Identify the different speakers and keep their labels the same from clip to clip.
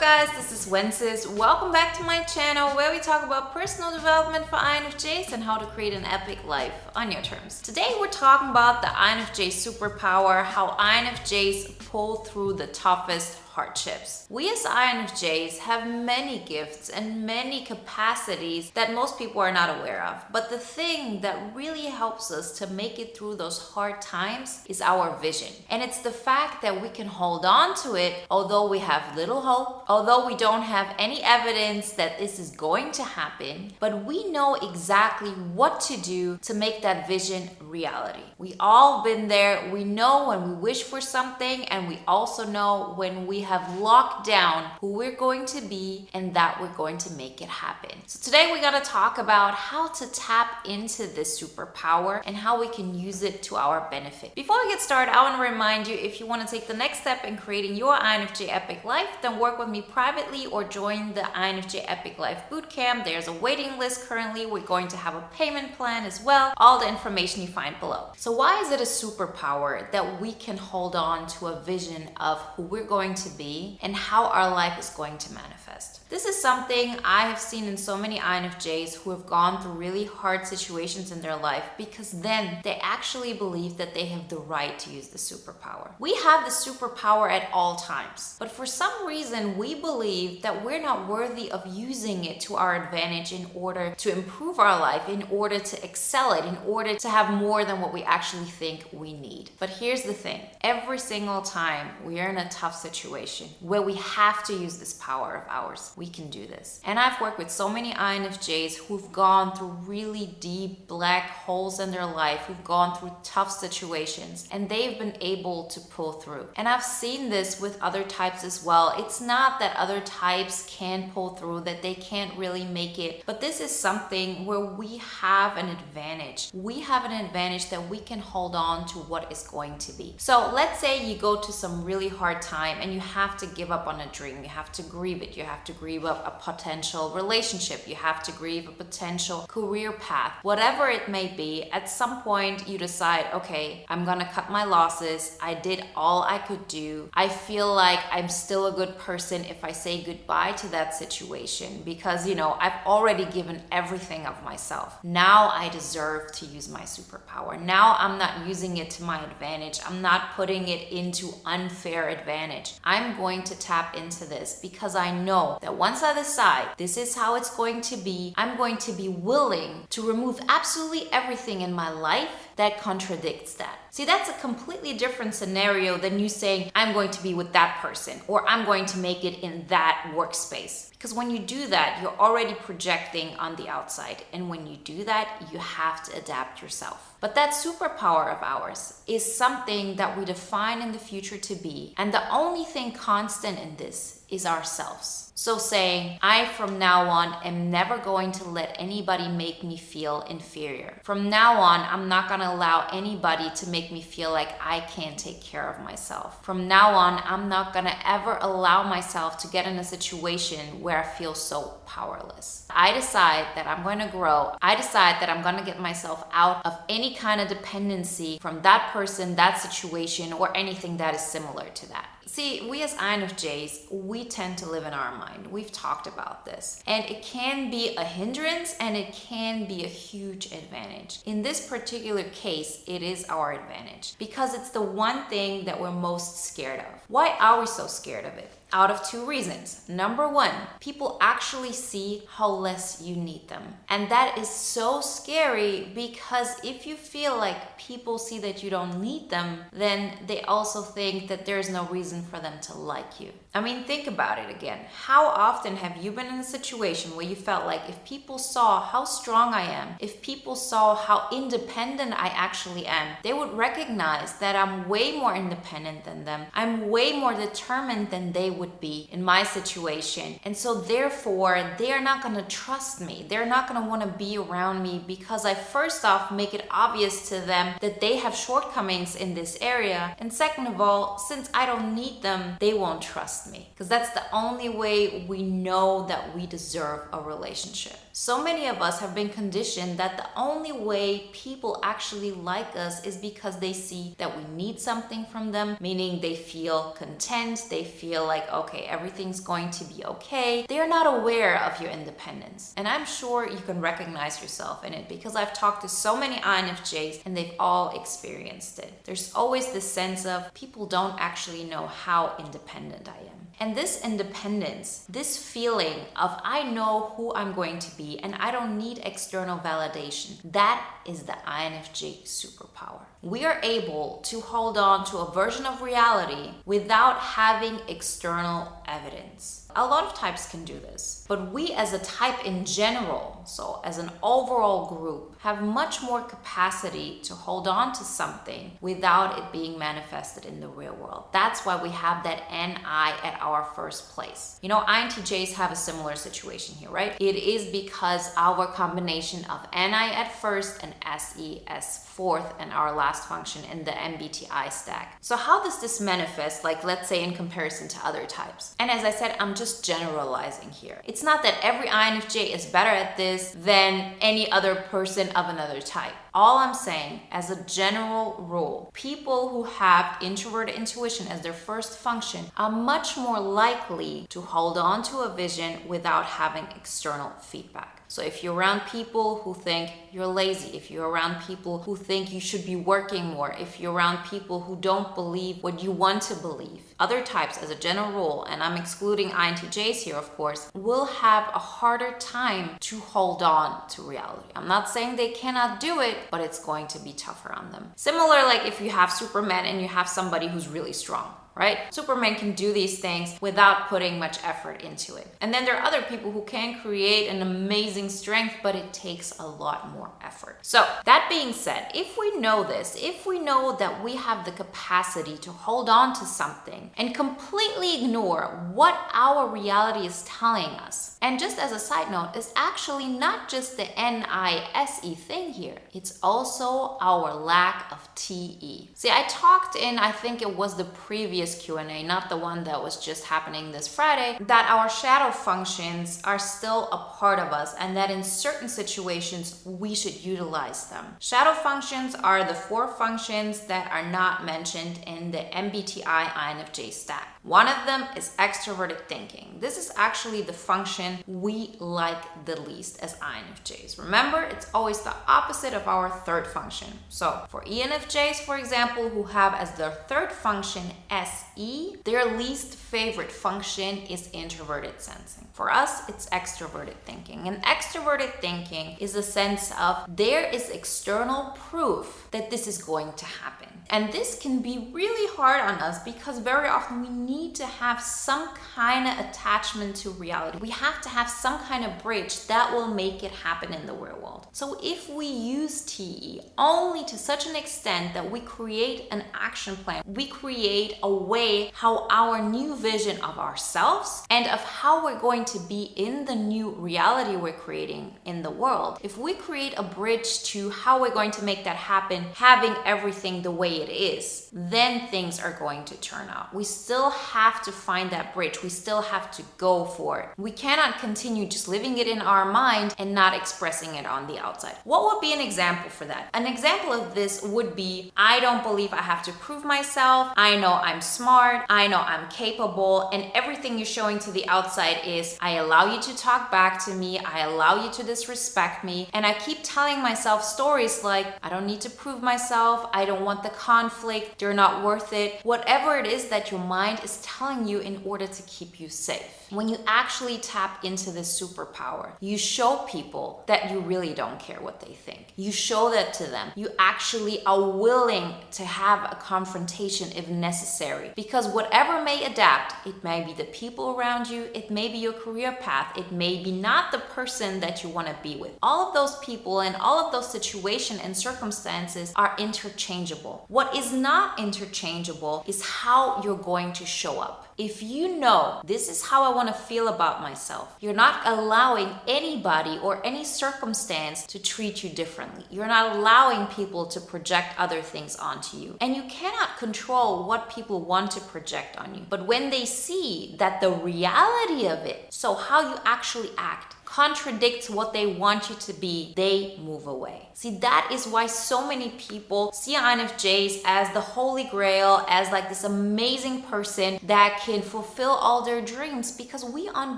Speaker 1: guys, this is Wenzes. Welcome back to my channel where we talk about personal development for INFJs and how to create an epic life on your terms. Today we're talking about the INFJ superpower, how INFJs pull through the toughest hardships. We as INFJs have many gifts and many capacities that most people are not aware of. But the thing that really helps us to make it through those hard times is our vision. And it's the fact that we can hold on to it although we have little hope, although we don't have any evidence that this is going to happen, but we know exactly what to do to make that vision reality. We all been there. We know when we wish for something, and we also know when we have locked down who we're going to be and that we're going to make it happen. So today we're going to talk about how to tap into this superpower and how we can use it to our benefit. Before we get started, I want to remind you, if you want to take the next step in creating your INFJ Epic Life, then work with me privately or join the INFJ Epic Life Bootcamp. There's a waiting list currently. We're going to have a payment plan as well. All the information you find below. So why is it a superpower that we can hold on to a vision of who we're going to be and how our life is going to manifest? This is something I have seen in so many INFJs who have gone through really hard situations in their life, because then they actually believe that they have the right to use the superpower. We have the superpower at all times, but for some reason we believe that we're not worthy of using it to our advantage in order to improve our life, in order to excel it, in order to have more than what we actually think we need. But here's the thing, every single time we are in a tough situation where we have to use this power of ours, we can do this. And I've worked with so many INFJs who've gone through really deep black holes in their life, who've gone through tough situations, and they've been able to pull through. And I've seen this with other types as well. It's not that other types can pull through, that they can't really make it, but this is something where we have an advantage. We have an advantage that we can hold on to what is going to be. So let's say you go to some really hard time and you have to give up on a dream. You have to grieve it. You have to grieve up a potential relationship. You have to grieve a potential career path. Whatever it may be, at some point you decide, okay, I'm gonna cut my losses. I did all I could do. I feel like I'm still a good person if I say goodbye to that situation because, I've already given everything of myself. Now I deserve to use my superpower. Now I'm not using it to my advantage. I'm not putting it into unfair advantage. I'm going to tap into this because I know that once I decide this is how it's going to be, I'm going to be willing to remove absolutely everything in my life that contradicts that. See, that's a completely different scenario than you saying, I'm going to be with that person or I'm going to make it in that workspace. Because when you do that, you're already projecting on the outside. And when you do that, you have to adapt yourself. But that superpower of ours is something that we define in the future to be. And the only thing constant in this is ourselves. So saying, I from now on am never going to let anybody make me feel inferior. From now on, I'm not going to allow anybody to make me feel like I can't take care of myself. From now on, I'm not going to ever allow myself to get in a situation where I feel so powerless. I decide that I'm going to grow. I decide that I'm going to get myself out of any kind of dependency from that person, that situation, or anything that is similar to that. See, we as INFJs, we tend to live in our mind. We've talked about this. And it can be a hindrance and it can be a huge advantage. In this particular case, it is our advantage because it's the one thing that we're most scared of. Why are we so scared of it? Out of two reasons. Number one, people actually see how less you need them. And that is so scary because if you feel like people see that you don't need them, then they also think that there's no reason for them to like you. I mean, think about it again. How often have you been in a situation where you felt like if people saw how strong I am, if people saw how independent I actually am, they would recognize that I'm way more independent than them. I'm way more determined than they would be in my situation. And so therefore, they are not going to trust me. They're not going to want to be around me because I first off make it obvious to them that they have shortcomings in this area. And second of all, since I don't need them, they won't trust me because that's the only way we know that we deserve a relationship. So many of us have been conditioned that the only way people actually like us is because they see that we need something from them, meaning they feel content, they feel like, okay, everything's going to be okay. They're not aware of your independence. And I'm sure you can recognize yourself in it because I've talked to so many INFJs and they've all experienced it. There's always this sense of people don't actually know how independent I am. And this independence, this feeling of I know who I'm going to be and I don't need external validation, that is the INFJ superpower. We are able to hold on to a version of reality without having external evidence. A lot of types can do this, but we as a type in general, so as an overall group, have much more capacity to hold on to something without it being manifested in the real world. That's why we have that NI at our first place. You know, INTJs have a similar situation here, right? It is because our combination of NI at first and SE as fourth and our last function in the MBTI stack. So how does this manifest, like let's say in comparison to other types? And as I said, I'm just generalizing here. It's not that every INFJ is better at this than any other person of another type. All I'm saying, as a general rule, people who have introverted intuition as their first function are much more likely to hold on to a vision without having external feedback. So if you're around people who think you're lazy, if you're around people who think you should be working more, if you're around people who don't believe what you want to believe, other types as a general rule, and I'm excluding INTJs here of course, will have a harder time to hold on to reality. I'm not saying they cannot do it, but it's going to be tougher on them. Similar like if you have Superman and you have somebody who's really strong. Right? Superman can do these things without putting much effort into it. And then there are other people who can create an amazing strength, but it takes a lot more effort. So that being said, if we know this, if we know that we have the capacity to hold on to something and completely ignore what our reality is telling us, and just as a side note, it's actually not just the NISE thing here, it's also our lack of TE. See, I talked in, I think it was the previous Q&A, not the one that was just happening this Friday, that our shadow functions are still a part of us and that in certain situations we should utilize them. Shadow functions are the 4 functions that are not mentioned in the MBTI INFJ stack. One of them is extroverted thinking. This is actually the function we like the least as INFJs. Remember, it's always the opposite of our third function. So for ENFJs, for example, who have as their third function SE, their least favorite function is introverted sensing. For us, it's extroverted thinking. And extroverted thinking is a sense of there is external proof that this is going to happen. And this can be really hard on us because very often we need to have some kind of attachment to reality. We have to have some kind of bridge that will make it happen in the real world. So if we use TE only to such an extent that we create an action plan, we create a way how our new vision of ourselves and of how we're going to be in the new reality we're creating in the world, if we create a bridge to how we're going to make that happen, having everything the way it is, then things are going to turn out. We still have to find that bridge. We still have to go for it. We cannot continue just living it in our mind and not expressing it on the outside. What would be an example for that? An example of this would be, I don't believe I have to prove myself. I know I'm smart. I know I'm capable. And everything you're showing to the outside is, I allow you to talk back to me. I allow you to disrespect me. And I keep telling myself stories like, I don't need to prove myself. I don't want the conflict. They're not worth it. Whatever it is that your mind is telling you in order to keep you safe. When you actually tap into this superpower, you show people that you really don't care what they think. You show that to them. You actually are willing to have a confrontation if necessary. Because whatever may adapt, it may be the people around you, it may be your career path, it may be not the person that you want to be with. All of those people and all of those situations and circumstances are interchangeable. What is not interchangeable is how you're going to show up. If you know this is how I want to feel about myself, you're not allowing anybody or any circumstance to treat you differently. You're not allowing people to project other things onto you. And you cannot control what people want to project on you. But when they see that the reality of it, so how you actually act, contradicts what they want you to be, they move away. See, that is why so many people see INFJs as the holy grail, as like this amazing person that can fulfill all their dreams, because we on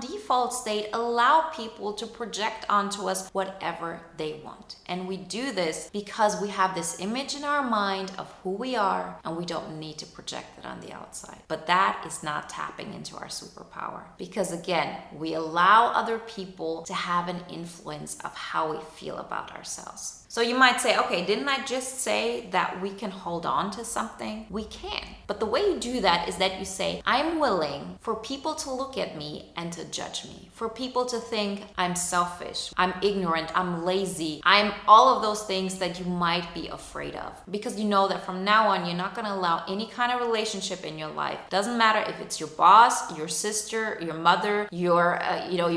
Speaker 1: default state allow people to project onto us whatever they want. And we do this because we have this image in our mind of who we are, and we don't need to project it on the outside. But that is not tapping into our superpower, because again, we allow other people to have an influence of how we feel about ourselves. So you might say, okay, didn't I just say that we can hold on to something? We can. But the way you do that is that you say, I'm willing for people to look at me and to judge me, for people to think I'm selfish, I'm ignorant, I'm lazy, I'm all of those things that you might be afraid of. Because you know that from now on, you're not going to allow any kind of relationship in your life. Doesn't matter if it's your boss, your sister, your mother, your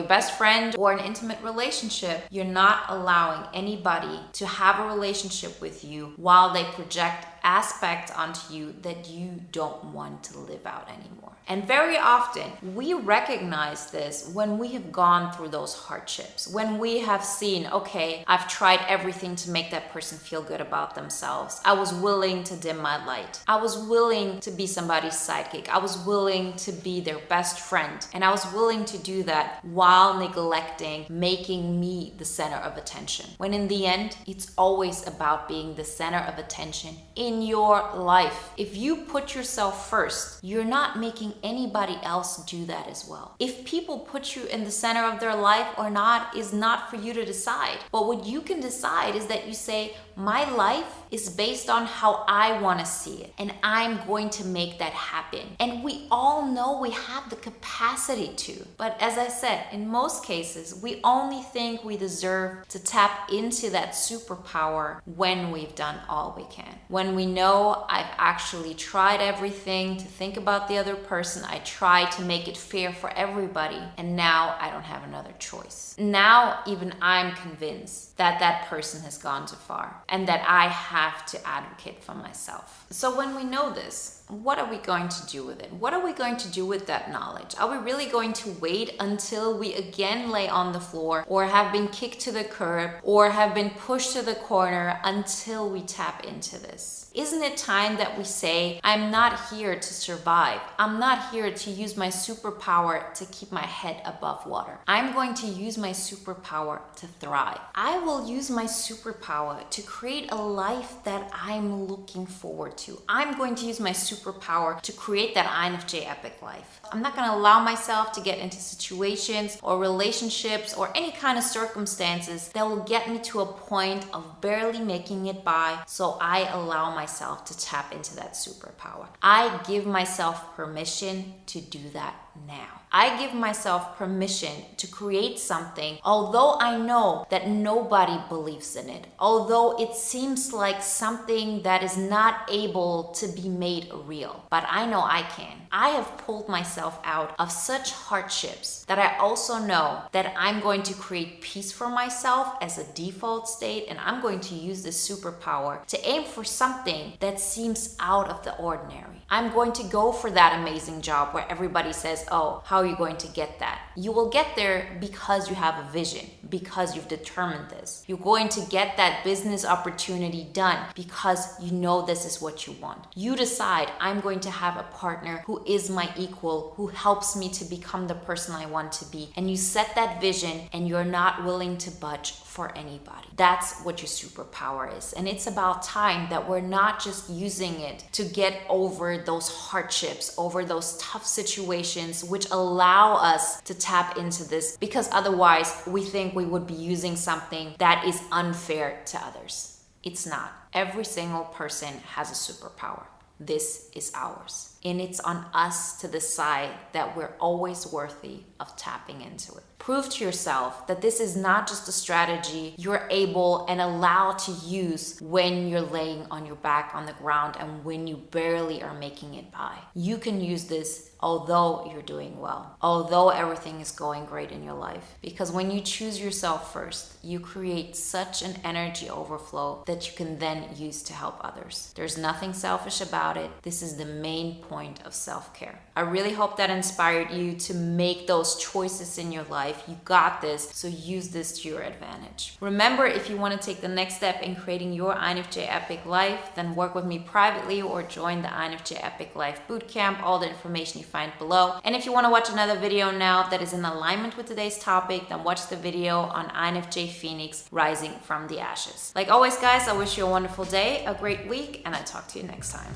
Speaker 1: best friend, or an intimate relationship. You're not allowing anybody to have a relationship with you while they project aspects onto you that you don't want to live out anymore. And very often we recognize this when we have gone through those hardships, when we have seen, okay, I've tried everything to make that person feel good about themselves. I was willing to dim my light. I was willing to be somebody's sidekick. I was willing to be their best friend. And I was willing to do that while neglecting making me the center of attention. When in the end, it's always about being the center of attention in your life. If you put yourself first, you're not making anybody else do that as well. If people put you in the center of their life or not is not for you to decide. But what you can decide is that you say, my life is based on how I want to see it, and I'm going to make that happen. And we all know we have the capacity to. But as I said, in most cases, we only think we deserve to tap into that superpower when we've done all we can. When we know I've actually tried everything to think about the other person, I tried to make it fair for everybody, and now I don't have another choice. Now even I'm convinced that that person has gone too far, and that I have to advocate for myself. So when we know this, what are we going to do with it? What are we going to do with that knowledge? Are we really going to wait until we again lay on the floor, or have been kicked to the curb, or have been pushed to the corner until we tap into this? Isn't it time that we say, I'm not here to survive. I'm not here to use my superpower to keep my head above water. I'm going to use my superpower to thrive. I will use my superpower to create a life that I'm looking forward to. I'm going to use my superpower to create that INFJ epic life. I'm not going to allow myself to get into situations or relationships or any kind of circumstances that will get me to a point of barely making it by, so I allow myself to tap into that superpower. I give myself permission to do that now. I give myself permission to create something, although I know that nobody believes in it, although it seems like something that is not able to be made real, but I know I can. I have pulled myself out of such hardships that I also know that I'm going to create peace for myself as a default state, and I'm going to use this superpower to aim for something that seems out of the ordinary. I'm going to go for that amazing job where everybody says, oh, how are you going to get that? You will get there because you have a vision, because you've determined this. You're going to get that business opportunity done because you know this is what you want. You decide, I'm going to have a partner who is my equal, who helps me to become the person I want to be. And you set that vision, and you're not willing to budge for anybody. That's what your superpower is. And it's about time that we're not just using it to get over those hardships, over those tough situations, which allow us to tap into this, because otherwise we think we would be using something that is unfair to others. It's not. Every single person has a superpower. This is ours. And it's on us to decide that we're always worthy of tapping into it. Prove to yourself that this is not just a strategy you're able and allowed to use when you're laying on your back on the ground and when you barely are making it by. You can use this although you're doing well, although everything is going great in your life. Because when you choose yourself first, you create such an energy overflow that you can then use to help others. There's nothing selfish about it. This is the main point point of self-care. I really hope that inspired you to make those choices in your life. You got this, so use this to your advantage. Remember, if you want to take the next step in creating your INFJ Epic Life, then work with me privately or join the INFJ Epic Life Bootcamp. All the information you find below. And if you want to watch another video now that is in alignment with today's topic, then watch the video on INFJ Phoenix rising from the ashes. Like always, guys, I wish you a wonderful day, a great week, and I talk to you next time.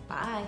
Speaker 1: Bye.